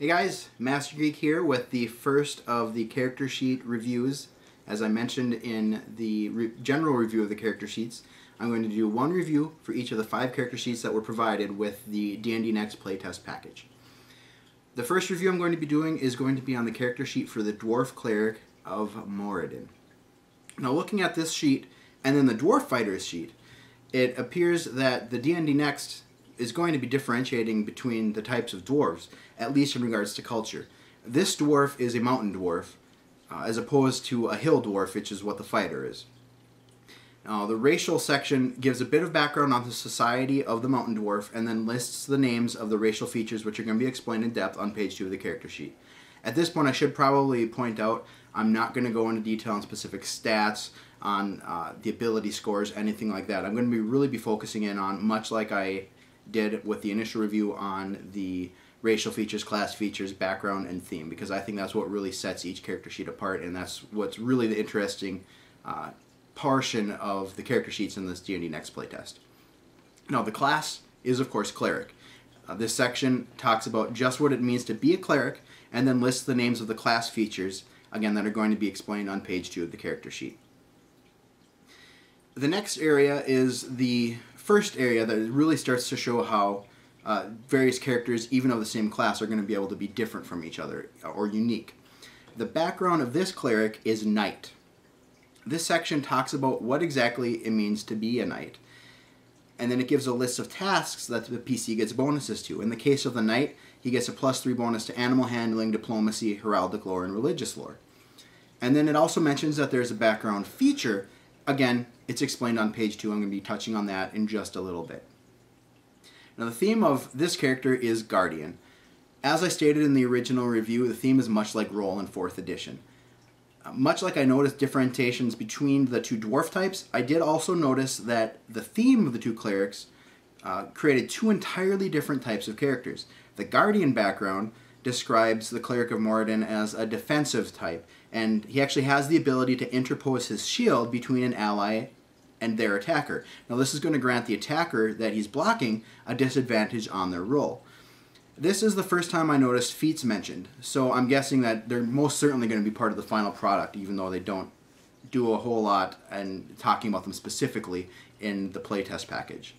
Hey guys, Master Geek here with the first of the character sheet reviews. As I mentioned in the general review of the character sheets, I'm going to do one review for each of the 5 character sheets that were provided with the D&D Next playtest package. The first review I'm going to be doing is going to be on the character sheet for the Dwarf Cleric of Moradin. Now looking at this sheet and then the Dwarf Fighters sheet, it appears that the D&D Next is going to be differentiating between the types of dwarves, at least in regards to culture. This dwarf is a mountain dwarf, as opposed to a hill dwarf, which is what the fighter is. Now, the racial section gives a bit of background on the society of the mountain dwarf, and then lists the names of the racial features, which are going to be explained in depth on page 2 of the character sheet. At this point, I should probably point out, I'm not going to go into detail on specific stats, on the ability scores, anything like that. I'm going to really be focusing in on, much like I did with the initial review on the racial features, class features, background, and theme, because I think that's what really sets each character sheet apart, and that's what's really the interesting portion of the character sheets in this D&D Next playtest. Now, the class is, of course, Cleric. This section talks about just what it means to be a Cleric, and then lists the names of the class features, again, that are going to be explained on page 2 of the character sheet. The next area is the first area that really starts to show how various characters, even of the same class, are going to be able to be different from each other, or unique. The background of this cleric is knight. This section talks about what exactly it means to be a knight, and then it gives a list of tasks that the PC gets bonuses to. In the case of the knight, he gets a +3 bonus to animal handling, diplomacy, heraldic lore, and religious lore. And then it also mentions that there's a background feature. Again, it's explained on page 2. I'm going to be touching on that in just a little bit. Now, the theme of this character is Guardian. As I stated in the original review, the theme is much like Roll in 4th edition. Much like I noticed differentiations between the 2 dwarf types, I did also notice that the theme of the 2 clerics created 2 entirely different types of characters. The Guardian background describes the Cleric of Moradin as a defensive type, and he actually has the ability to interpose his shield between an ally and their attacker. Now, this is going to grant the attacker that he's blocking a disadvantage on their roll. This is the first time I noticed feats mentioned, so I'm guessing that they're most certainly going to be part of the final product, even though they don't do a whole lot and talking about them specifically in the playtest package.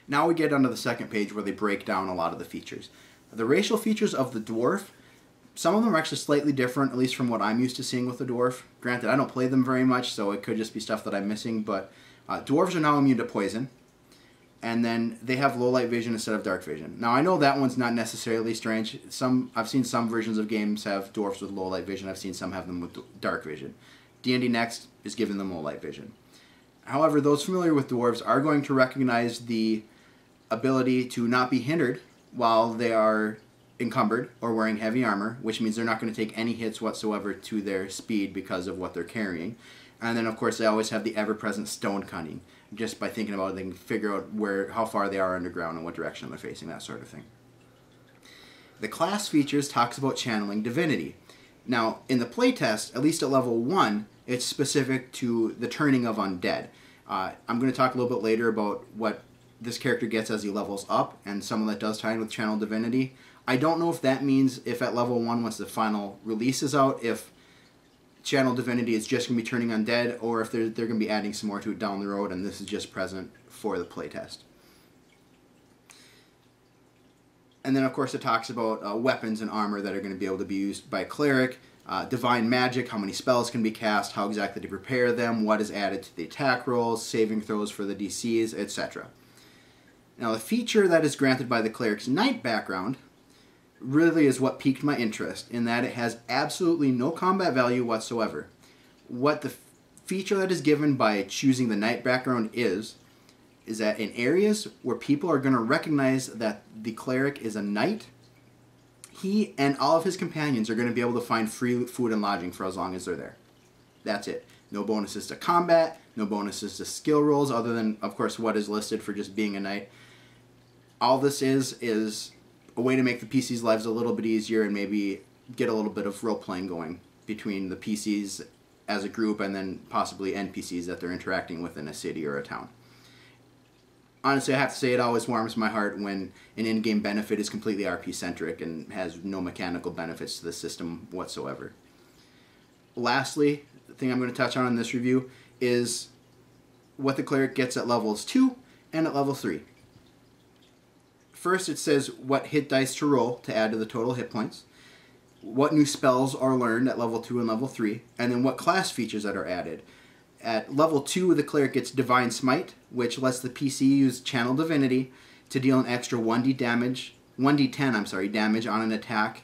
Now we get onto the second page where they break down a lot of the features. The racial features of the dwarf, some of them are actually slightly different, at least from what I'm used to seeing with the dwarf. Granted, I don't play them very much, so it could just be stuff that I'm missing, but dwarves are now immune to poison, and then they have low light vision instead of dark vision. Now, I know that one's not necessarily strange. I've seen some versions of games have dwarfs with low light vision. I've seen some have them with dark vision. D&D Next is giving them low light vision. However, those familiar with dwarves are going to recognize the ability to not be hindered while they are encumbered or wearing heavy armor, which means they're not going to take any hits whatsoever to their speed because of what they're carrying. And then, of course, they always have the ever-present stone cunning. Just by thinking about it, they can figure out how far they are underground and what direction they're facing, that sort of thing. The class features talks about channeling divinity. Now, in the playtest, at least at level 1, it's specific to the turning of undead. I'm going to talk a little bit later about what this character gets as he levels up, and some of that does tie in with channel divinity. I don't know if that means if at level 1, once the final release is out, if channel divinity is just going to be turning undead, or if they're going to be adding some more to it down the road, and this is just present for the playtest. And then, of course, it talks about weapons and armor that are going to be able to be used by a cleric, divine magic, how many spells can be cast, how exactly to prepare them, what is added to the attack rolls, saving throws for the DCs, etc. Now, the feature that is granted by the cleric's knight background really is what piqued my interest, in that it has absolutely no combat value whatsoever. What the feature that is given by choosing the knight background is that in areas where people are going to recognize that the cleric is a knight, he and all of his companions are going to be able to find free food and lodging for as long as they're there. That's it. No bonuses to combat, no bonuses to skill rolls, other than, of course, what is listed for just being a knight. All this is a way to make the PC's lives a little bit easier and maybe get a little bit of role-playing going between the PCs as a group and then possibly NPCs that they're interacting with in a city or a town. honestly, I have to say it always warms my heart when an in-game benefit is completely RP-centric and has no mechanical benefits to the system whatsoever. Lastly, the thing I'm going to touch on in this review is what the cleric gets at levels 2 and at level 3. First, it says what hit dice to roll to add to the total hit points, what new spells are learned at level 2 and level 3, and then what class features that are added. At level 2, the cleric gets Divine Smite, which lets the PC use Channel Divinity to deal an extra 1d10 damage on an attack.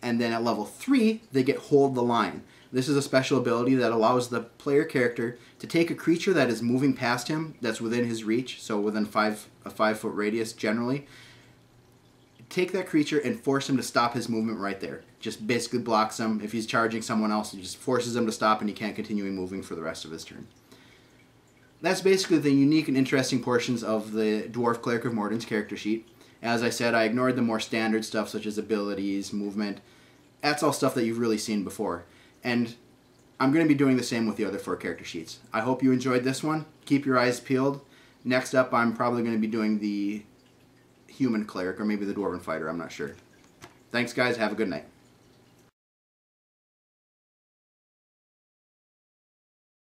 And then at level 3, they get Hold the Line. This is a special ability that allows the player character to take a creature that is moving past him, that's within his reach, so within a 5-foot radius generally. Take that creature and force him to stop his movement right there. Just basically blocks him. If he's charging someone else, it just forces him to stop and he can't continue moving for the rest of his turn. That's basically the unique and interesting portions of the Dwarf Cleric of Moradin's character sheet. As I said, I ignored the more standard stuff such as abilities, movement. That's all stuff that you've really seen before. And I'm going to be doing the same with the other 4 character sheets. I hope you enjoyed this one. Keep your eyes peeled. Next up, I'm probably going to be doing the Human Cleric, or maybe the Dwarven Fighter, I'm not sure. Thanks, guys. Have a good night.